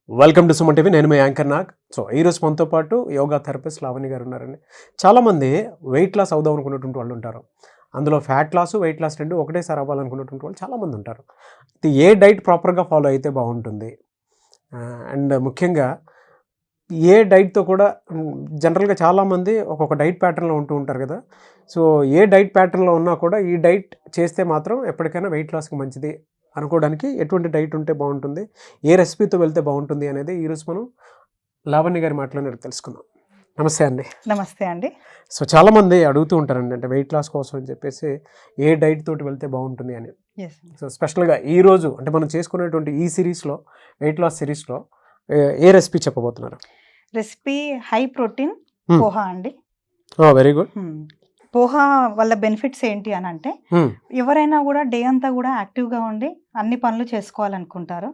Welcome to Suman TV. నేను మీ anchor Nag. So ఈరోజు మనతో పాటు యోగా థెరపిస్ట్ లావణ్య గారు ఉన్నారండి. చాలామంది వెయిట్ లాస్ అవుదాం అనుకున్నటువంటి వాళ్ళు ఉంటారు. అందులో ఫ్యాట్ లాస్, వెయిట్ లాస్ రెండు ఒకటేసారి అవ్వాలనుకున్నటువంటి వాళ్ళు చాలామంది ఉంటారు. ఇది ఏ డైట్ ప్రాపర్గా ఫాలో అయితే బాగుంటుంది, అండ్ ముఖ్యంగా ఏ డైట్తో కూడా జనరల్గా చాలామంది ఒక్కొక్క డైట్ ప్యాటర్న్లో ఉంటూ ఉంటారు కదా. సో ఏ డైట్ ప్యాటర్న్లో ఉన్నా కూడా ఈ డైట్ చేస్తే మాత్రం ఎప్పటికైనా వెయిట్ లాస్కి మంచిది అనుకోవడానికి ఎటువంటి డైట్ ఉంటే బాగుంటుంది, ఏ రెసిపీతో వెళ్తే బాగుంటుంది అనేది ఈరోజు మనం లావణ్య గారి మాటలోనే తెలుసుకుందాం. నమస్తే అండి. నమస్తే అండి. సో చాలామంది అడుగుతూ ఉంటారండి, అంటే వెయిట్ లాస్ కోసం అని చెప్పేసి ఏ డైట్ తోటి వెళ్తే బాగుంటుంది అని. సో స్పెషల్గా ఈరోజు అంటే మనం చేసుకునేటువంటి ఈ సిరీస్లో, వెయిట్ లాస్ సిరీస్లో ఏ రెసిపీ చెప్పబోతున్నారు? రెసిపీ హై ప్రోటీన్ పోహా అండి. Very good. పోహా వల్ల బెనిఫిట్స్ ఏంటి అని అంటే, ఎవరైనా కూడా డే అంతా కూడా యాక్టివ్గా ఉండి అన్ని పనులు చేసుకోవాలనుకుంటారు.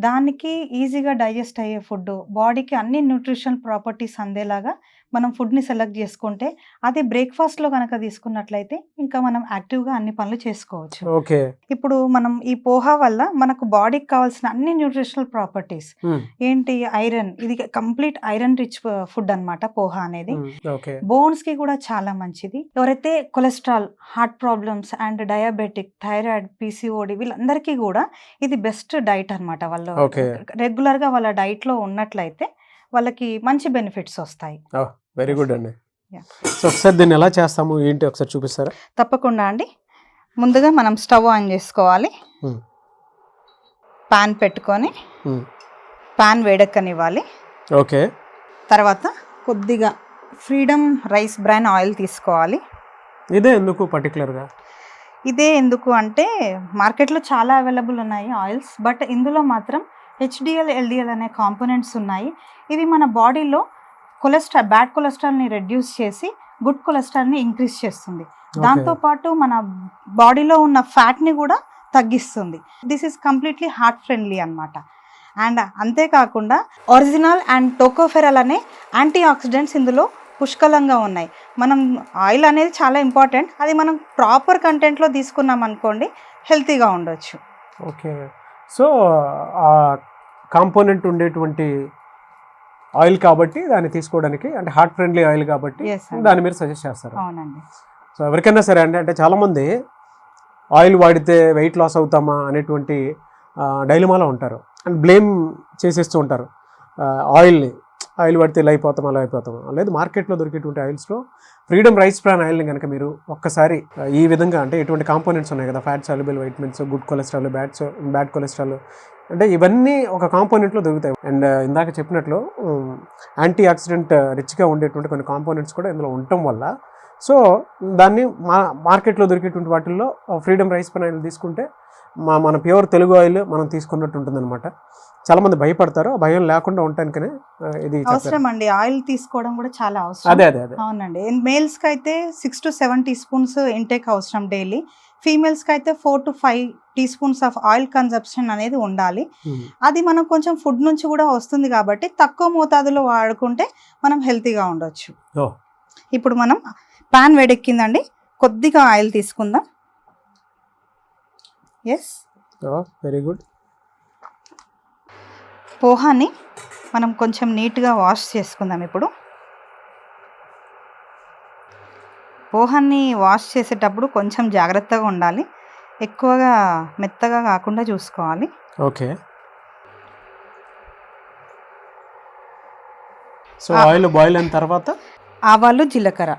దానికి ఈజీగా డైజెస్ట్ అయ్యే ఫుడ్, బాడీకి అన్ని న్యూట్రిషన్ ప్రాపర్టీస్ అందేలాగా మనం ఫుడ్ని సెలెక్ట్ చేసుకుంటే, అది బ్రేక్ఫాస్ట్లో కనుక తీసుకున్నట్లయితే ఇంకా మనం యాక్టివ్గా అన్ని పనులు చేసుకోవచ్చు. ఓకే. ఇప్పుడు మనం ఈ పోహా వల్ల మనకు బాడీకి కావాల్సిన అన్ని న్యూట్రిషనల్ ప్రాపర్టీస్ ఏంటి, ఐరన్, ఇది కంప్లీట్ ఐరన్ రిచ్ ఫుడ్ అన్నమాట పోహా అనేది. బోన్స్ కి కూడా చాలా మంచిది. ఎవరైతే cholesterol, heart problems and diabetic, thyroid, PCOD వీళ్ళందరికీ కూడా ఇది బెస్ట్ డైట్ అనమాట. వాళ్ళు రెగ్యులర్ గా వాళ్ళ డైట్ లో ఉన్నట్లయితే వాళ్ళకి మంచి బెనిఫిట్స్ వస్తాయి. వెరీ గుడ్ అండి. సో ఒకసారి దీన్ని ఎలా చేస్తాము ఏంటి ఒకసారి చూపిస్తారా? తప్పకుండా అండి. ముందుగా మనం స్టవ్ ఆన్ చేసుకోవాలి. పాన్ పెట్టుకొని పాన్ వేడెక్కనివ్వాలి. ఓకే. తర్వాత కొద్దిగా ఫ్రీడమ్ రైస్ బ్రాన్ ఆయిల్ తీసుకోవాలి. ఇదే ఎందుకు పర్టికులర్గా? ఇదే ఎందుకు అంటే మార్కెట్లో చాలా అవైలబుల్ ఉన్నాయి ఆయిల్స్, బట్ ఇందులో మాత్రం హెచ్డిఎల్, ఎల్డిఎల్ అనే కాంపోనెంట్స్ ఉన్నాయి. ఇవి మన బాడీలో కొలెస్ట్రాల్, బ్యాడ్ కొలెస్ట్రాల్ని రెడ్యూస్ చేసి గుడ్ కొలెస్ట్రాల్ని ఇంక్రీజ్ చేస్తుంది. దాంతోపాటు మన బాడీలో ఉన్న ఫ్యాట్ని కూడా తగ్గిస్తుంది. This is completely heart friendly అన్నమాట. అండ్ అంతేకాకుండా ఒరిజినల్ అండ్ టోకోఫెరల్ అనే యాంటీ ఆక్సిడెంట్స్ ఇందులో పుష్కలంగా ఉన్నాయి. మనం ఆయిల్ అనేది చాలా ఇంపార్టెంట్, అది మనం ప్రాపర్ కంటెంట్లో తీసుకున్నాం అనుకోండి హెల్తీగా ఉండొచ్చు. ఓకే. సో ఆ కాంపోనెంట్ ఉండేటువంటి ఆయిల్ కాబట్టి దాన్ని తీసుకోవడానికి, అంటే హార్ట్ ఫ్రెండ్లీ ఆయిల్ కాబట్టి దాన్ని మీరు సజెస్ట్ చేస్తారు. అవునండి. సో ఎవరికైనా సరే అండి, అంటే చాలామంది ఆయిల్ వాడితే వెయిట్ లాస్ అవుతామా అనేటువంటి డైలమాలో ఉంటారు అండ్ బ్లేమ్ చేసేస్తూ ఉంటారు ఆయిల్ని. ఆయిల్ పడితే ఇలా అయిపోతాం, అలా అయిపోతాం. లేదు, మార్కెట్లో దొరికేటువంటి ఆయిల్స్లో ఫ్రీడమ్ రైస్ బ్రాన్ ఆయిల్ని కనుక మీరు ఒక్కసారి ఈ విధంగా, అంటే ఎటువంటి కాంపోనెంట్స్ ఉన్నాయి కదా, fat soluble vitamins, good cholesterol, bad cholesterol, అంటే ఇవన్నీ ఒక కాంపోనెంట్లో దొరుకుతాయి. అండ్ ఇందాక చెప్పినట్లు యాంటీ ఆక్సిడెంట్ రిచ్గా ఉండేటువంటి కొన్ని కాంపోనెంట్స్ కూడా ఇందులో ఉండటం వల్ల, సో దాన్ని మార్కెట్లో దొరికేటువంటి వాటిల్లో ఫ్రీడమ్ రైస్ బ్రాన్ ఆయిల్ తీసుకుంటే మన ప్యూర్ తెలుగు ఆయిల్ మనం తీసుకున్నట్టు ఉంటుంది అనమాట. చాలామంది భయపడతారు, ఆ భయం లేకుండా ఉండటానికనే ఇది అవసరం అండి. ఆయిల్ తీసుకోవడం కూడా చాలా అవసరం. అదే అదే అదే అవునండి. మేల్స్కి అయితే 6 to 7 teaspoons ఇంటేక్ అవసరం డైలీ. ఫీమేల్స్కి అయితే 4 to 5 teaspoons of oil consumption అనేది ఉండాలి. అది మనం కొంచెం ఫుడ్ నుంచి కూడా వస్తుంది కాబట్టి తక్కువ మోతాదులో వాడుకుంటే మనం హెల్తీగా ఉండొచ్చు. ఇప్పుడు మనం పాన్ వేడెక్కిందండి, కొద్దిగా ఆయిల్ తీసుకుందాం. Yes, very good. పోహాని మనం కొంచెం నీట్గా వాష్ చేసుకుందాం. ఇప్పుడు పోహాన్ని వాష్ చేసేటప్పుడు కొంచెం జాగ్రత్తగా ఉండాలి, ఎక్కువగా మెత్తగా కాకుండా చూసుకోవాలి. ఓకే. సో ఆయిల్ బాయిల్ అయిన తర్వాత ఆవాలు, జీలకర్ర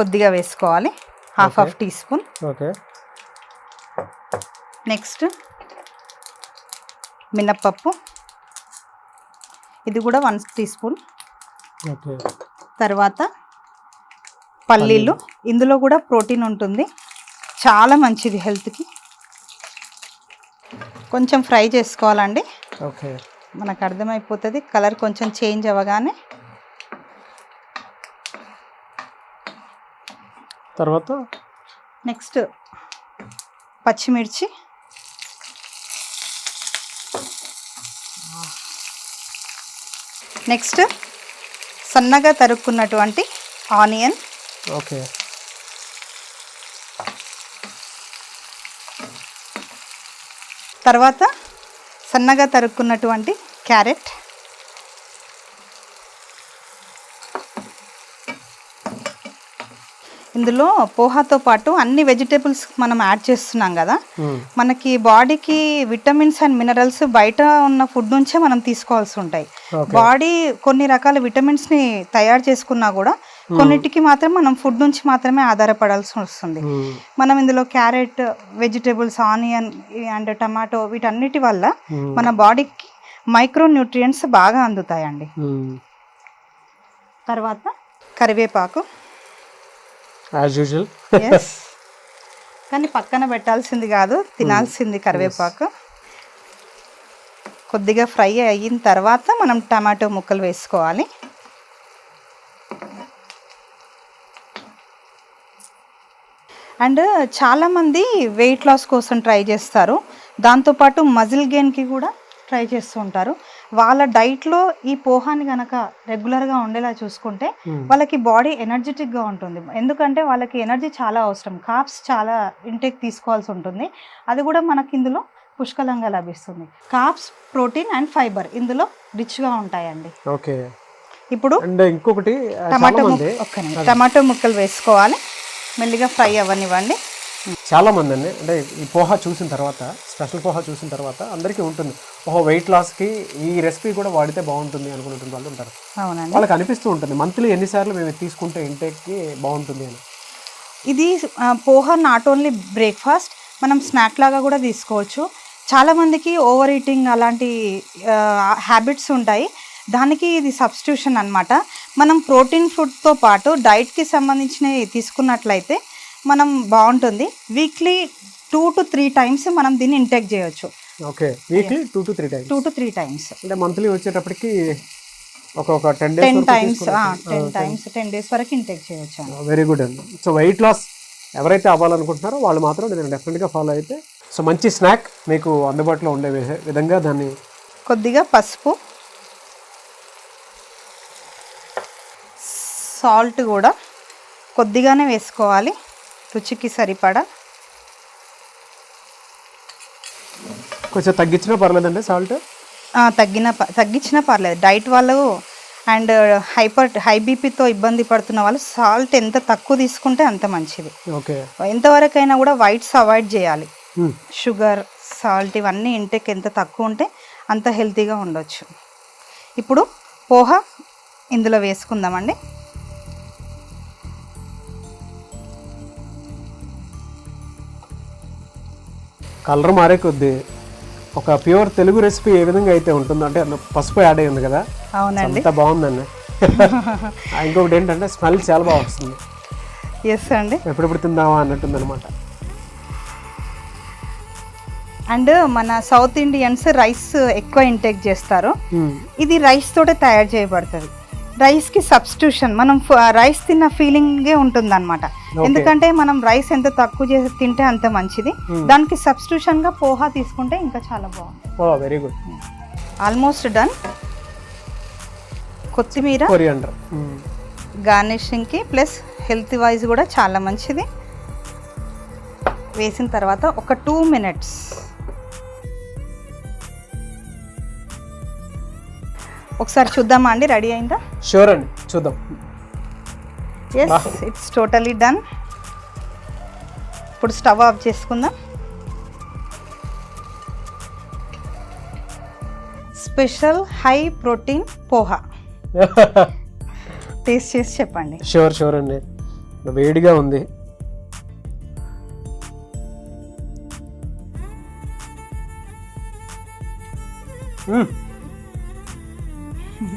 కొద్దిగా వేసుకోవాలి, ½ teaspoon. ఓకే. నెక్స్ట్ మినప్పప్పు, ఇది కూడా 1 teaspoon. ఓకే. తర్వాత పల్లీలు, ఇందులో కూడా ప్రోటీన్ ఉంటుంది, చాలా మంచిది హెల్త్కి. కొంచెం ఫ్రై చేసుకోవాలండి. ఓకే. మనకు అర్థమైపోతుంది, కలర్ కొంచెం చేంజ్ అవ్వగానే తర్వాత నెక్స్ట్ పచ్చిమిర్చి, నెక్స్ట్ సన్నగా తరుక్కున్నటువంటి ఆనియన్. ఓకే. తర్వాత సన్నగా తరుక్కున్నటువంటి క్యారెట్, ఇందులో పోహాతో పాటు అన్ని వెజిటేబుల్స్ మనం యాడ్ చేస్తున్నాం కదా, మనకి బాడీకి విటమిన్స్ అండ్ మినరల్స్ బయట ఉన్న ఫుడ్ నుంచే మనం తీసుకోవాల్సి ఉంటాయి. బాడీ కొన్ని రకాల విటమిన్స్ని తయారు చేసుకున్నా కూడా కొన్నిటికి మాత్రం మనం ఫుడ్ నుంచి మాత్రమే ఆధారపడాల్సి వస్తుంది. మనం ఇందులో carrot, vegetables, onion and tomato వీటన్నిటి వల్ల మన బాడీకి మైక్రో న్యూట్రియంట్స్ బాగా అందుతాయండి. తర్వాత కరివేపాకు యాజ్ యూజువల్, కానీ పక్కన పెట్టాల్సింది కాదు, తినాల్సింది కరివేపాకు. కొద్దిగా ఫ్రై అయిన తర్వాత మనం టమాటో ముక్కలు వేసుకోవాలి. అండ్ చాలామంది వెయిట్ లాస్ కోసం ట్రై చేస్తారు, దాంతోపాటు మజిల్ గెయిన్కి కూడా ట్రై చేస్తూ ఉంటారు. వాళ్ళ డైట్లో ఈ పోహాని కనుక రెగ్యులర్గా ఉండేలా చూసుకుంటే వాళ్ళకి బాడీ ఎనర్జెటిక్గా ఉంటుంది. ఎందుకంటే వాళ్ళకి ఎనర్జీ చాలా అవసరం, కార్బ్స్ చాలా ఇంటేక్ తీసుకోవాల్సి ఉంటుంది. అది కూడా మనకి ఇందులో పుష్కలంగా లభిస్తుంది. కార్బ్స్, ప్రోటీన్ అండ్ ఫైబర్ ఇందులో రిచ్గా ఉంటాయండి. ఓకే, ఇప్పుడు ఇంకొకటి టమాటో ముక్కలు వేసుకోవాలి, మెల్లిగా ఫ్రై అవ్వనివ్వండి. చాలా మంది అండి అంటే ఈ పోహా చూసిన తర్వాత, స్పెషల్ పోహా చూసిన తర్వాత అందరికీ ఉంటుంది, ఓహో వెయిట్ లాస్కి ఈ రెసిపీ కూడా వాడితే బాగుంటుంది అనుకున్నటువంటి వాళ్ళు ఉంటారు. అవునండి, వాళ్ళకి అనిపిస్తూ ఉంటుంది మంత్లీ ఎన్నిసార్లు మేము తీసుకుంటే ఇంటేక్కి బాగుంటుంది అని. ఇది పోహా నాట్ ఓన్లీ బ్రేక్ఫాస్ట్, మనం స్నాక్ లాగా కూడా తీసుకోవచ్చు. చాలామందికి ఓవర్ ఈటింగ్ అలాంటి హ్యాబిట్స్ ఉంటాయి, దానికి ఇది సబ్స్టిట్యూషన్ అన్నమాట. మనం ప్రోటీన్ ఫుడ్తో పాటు డైట్కి సంబంధించినవి తీసుకున్నట్లయితే మనం బాగుంటుంది. వీక్లీ 2 to 3 times మనం దీన్ని ఇంటేక్ చేయొచ్చు. Okay, weekly 2 to 3 times. 2 to 3 times అంటే మంత్లీ వచ్చేటప్పటికి ఒక 10 days వరకు ఇంటేక్ చేయొచ్చు. వెరీ గుడ్ అండి. సో వెయిట్ లాస్ ఎవరైతే అవ్వాలనుకుంటున్నారో వాళ్ళు మాత్రం దీన్ని డెఫినెట్గా ఫాలో అయితే సో మంచి స్నాక్ మీకు అందుబాటులో ఉండే విధంగా దాన్ని. కొద్దిగా పసుపు, సాల్ట్ కూడా కొద్దిగానే వేసుకోవాలి, రుచికి సరిపడా. కొంచెం తగ్గించినా పర్లేదండి సాల్ట్? తగ్గించినా పర్లేదు. డైట్ వాళ్ళు అండ్ హై బీపీతో ఇబ్బంది పడుతున్న వాళ్ళు సాల్ట్ ఎంత తక్కువ తీసుకుంటే అంత మంచిది. ఓకే, ఎంతవరకైనా కూడా వైట్స్ అవాయిడ్ చేయాలి. షుగర్, సాల్ట్ ఇవన్నీ ఇంటేక్ ఎంత తక్కువ ఉంటే అంత హెల్తీగా ఉండొచ్చు. ఇప్పుడు పోహా ఇందులో వేసుకుందామండి. కలర్ మారే కొద్దీ ఒక ప్యూర్ తెలుగు రెసిపీ ఏ విధంగా అయితే ఉంటుందో, అంటే పసుపు యాడ్ అయ్యింది కదా. అవునండి, అంత బాగుందండి. ఇంకొకటి ఏంటంటే స్మెల్ చాలా బాగా వస్తుంది. ఎస్ అండి, ఎప్పుడెప్పుడు తిందామా అన్నట్టుంది అనమాట. అండ్ మన సౌత్ ఇండియన్స్ రైస్ ఎక్కువ ఇంటేక్ చేస్తారు. ఇది రైస్ తోటే తయారు చేయబడుతుంది. రైస్కి సబ్స్టిట్యూషన్, మనం రైస్ తిన్న ఫీలింగే ఉంటుంది అనమాట. ఎందుకంటే మనం రైస్ ఎంత తక్కువ చేసి తింటే అంత మంచిది. దానికి సబ్స్టిట్యూషన్గా పోహా తీసుకుంటే ఇంకా చాలా బాగుంది. Very good, almost done. కొత్తిమీర, కొరియాండర్ గార్నిషింగ్కి ప్లస్ హెల్త్ వైజ్ కూడా చాలా మంచిది. వేసిన తర్వాత ఒక 2 minutes ఒకసారి చూద్దామా అండి, రెడీ అయిందా? షూర్ అండి, చూద్దాం. Yes, it's totally done. ఇప్పుడు స్టవ్ ఆఫ్ చేసుకుందాం. Special high protein poha taste చేసి చెప్పండి. షూర్ అండి, వేడిగా ఉంది.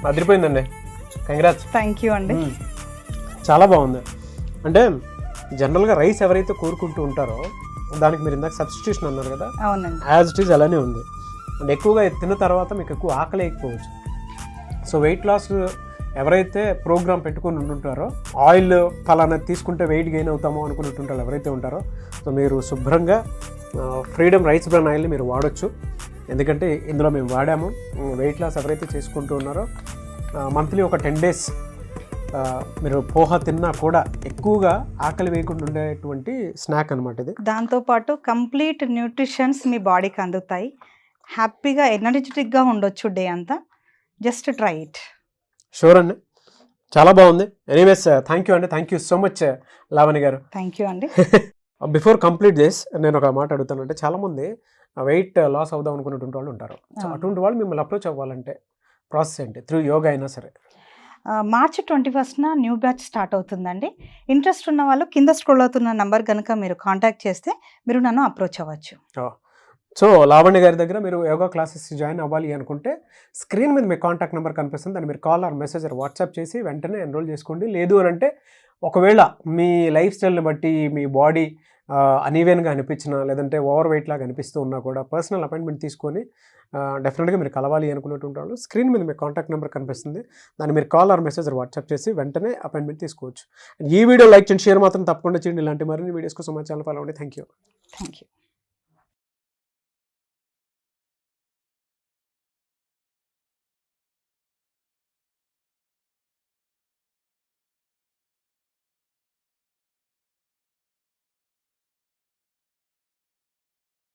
అదిరిపోయిందండి, కంగ్రాట్స్. థ్యాంక్ యూ అండి. చాలా బాగుంది. అంటే జనరల్గా రైస్ ఎవరైతే కోరుకుంటూ ఉంటారో దానికి మీరు ఇందాక సబ్స్టిట్యూషన్ అన్నారు కదా, అవునండి, యాజ్ ఇట్ ఈజ్ అలానే ఉంది. అండ్ ఎక్కువగా తిన్న తర్వాత మీకు ఎక్కువ ఆకలి అయిపోవచ్చు. సో వెయిట్ లాస్ ఎవరైతే ప్రోగ్రామ్ పెట్టుకుని ఉంటుంటారో, ఆయిల్ ఫలానా తీసుకుంటే వెయిట్ గెయిన్ అవుతామో అనుకున్నట్టుంటారు ఎవరైతే ఉంటారో, సో మీరు శుభ్రంగా ఫ్రీడమ్ రైస్ బ్రాన్ ఆయిల్ని మీరు వాడచ్చు. ఎందుకంటే ఇందులో మేము వాడాము. వెయిట్ లాస్ ఎవరైతే చేసుకుంటూ ఉన్నారో మంత్లీ ఒక 10 days మీరు పోహా తిన్నా కూడా ఎక్కువగా ఆకలి వేయకుండా ఉండేటువంటి స్నాక్ అనమాట ఇది. దాంతోపాటు కంప్లీట్ న్యూట్రిషన్స్ మీ బాడీకి అందుతాయి. హ్యాపీగా ఎనర్జెటిక్గా ఉండొచ్చు డే అంతా. Just try it. షూర్ అండి, చాలా బాగుంది. ఎనీవేస్ థ్యాంక్ యూ అండి, thank you so much Lavanya గారు. థ్యాంక్ యూ అండి. బిఫోర్ కంప్లీట్ దిస్ నేను ఒక మాట అడుగుతాను. అంటే చాలామంది వెయిట్ లాస్ అవుదాం అనుకున్నటువంటి వాళ్ళు ఉంటారు. సో అటువంటి వాళ్ళు మిమ్మల్ని అప్రోచ్ అవ్వాలంటే ప్రాసెస్ ఏంటి? త్రూ యోగా అయినా సరే. మార్చి 21న న్యూ బ్యాచ్ స్టార్ట్ అవుతుందండి. ఇంట్రెస్ట్ ఉన్న వాళ్ళు కింద స్క్రోల్ అవుతున్న నంబర్ కనుక మీరు కాంటాక్ట్ చేస్తే మీరు నన్ను అప్రోచ్ అవ్వచ్చు. సో లావణ్య గారి దగ్గర మీరు యోగా క్లాసెస్ జాయిన్ అవ్వాలి అనుకుంటే స్క్రీన్ మీద మీ కాంటాక్ట్ నెంబర్ కనిపిస్తుంది, దాన్ని మీరు call or message or WhatsApp చేసి వెంటనే ఎన్రోల్ చేసుకోండి. లేదు అని అంటే ఒకవేళ మీ లైఫ్ స్టైల్ని బట్టి మీ బాడీ అన్ఈవెన్గా అనిపించినా లేదంటే ఓవర్ వెయిట్ లాగా అనిపిస్తూ ఉన్నా కూడా పర్సనల్ అపాయింట్మెంట్ తీసుకొని డెఫినెట్గా మీరు కలవాలి అనుకున్నటువంటి వాళ్ళు స్క్రీన్ మీద మీ కాంటాక్ట్ నెంబర్ కనిపిస్తుంది, దాన్ని మీరు call or message or WhatsApp చేసి వెంటనే అపాయింట్మెంట్ తీసుకోవచ్చు. ఈ వీడియో లైక్ చేయండి, షేర్ మాత్రం తప్పకుండా చేయండి. ఇలాంటి మరిన్ని వీడియోస్ కోసం మా ఛానల్ ఫాలో అవ్వండి. Thank you.